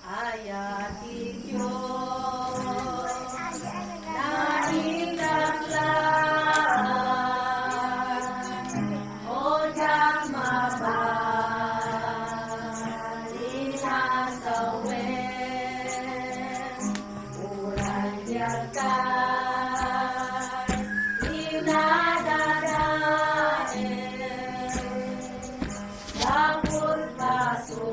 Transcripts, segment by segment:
Ayati Diyos na inaglaan o diyang mabalin na sa wen ulan yakan inadadain lapot paso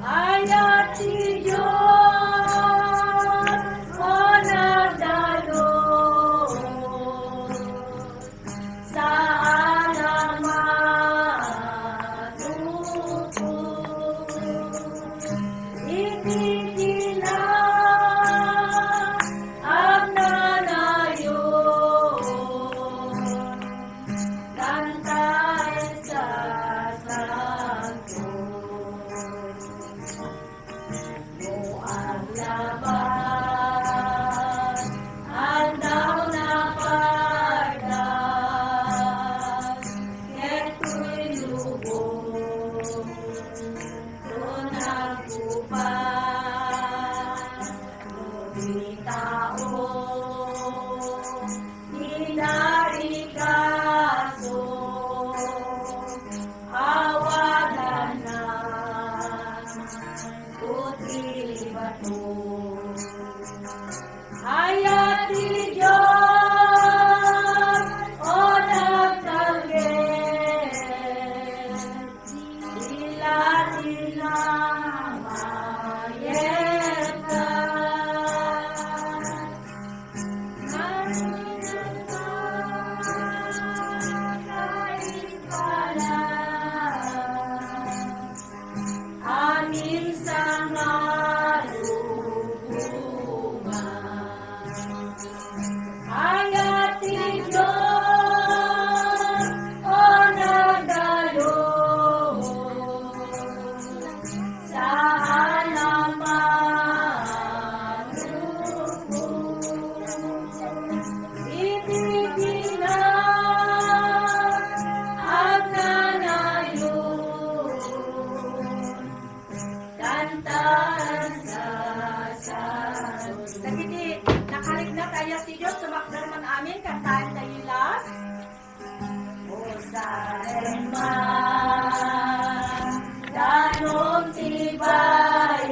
Ayati Diyos o nagdalo sa alamat tukod itinila ang nanayon kantahin sa santo ang laban, andaw na pardas, ito'y lubog, tunagupan, ngunit tao, inarikaso, awalan na, putih batu. Ayati Diyos o nagtagin ila mayeta amin sa Ayati Diyos o nagdalo sa alamat tukod itinila ang nanayon kantahan sa santo. Nakalig na tayo si Diyos, sumakdar man amin, kantahan tayo last. O saan man, danom tibay-bay,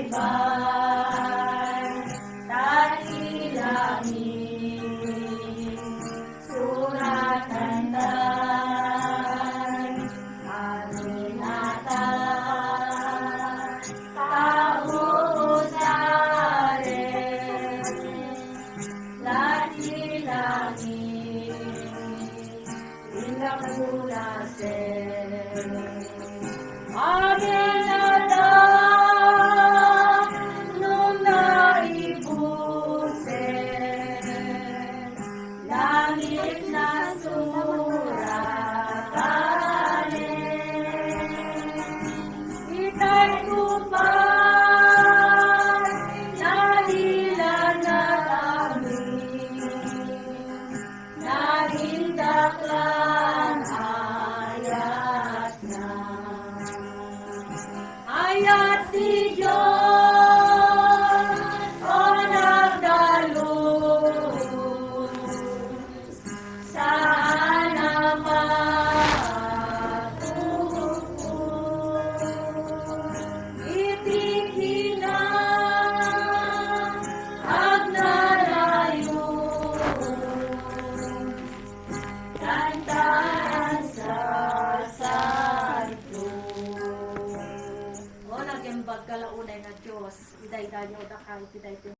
tatilamin, suratan tan, aminatan, kausaren, lagi-lagi, ilang lunasen. Amin na lang nung naibusen, langit na suratanin, ita'y kupay, nalilan na daklan ayat na. Ayati Diyos o nagdalo sa alamat tukod itikina ang nanayon kantahan sa santo. O nagyambag kalaunay na Diyos, iday-day o dakay, iday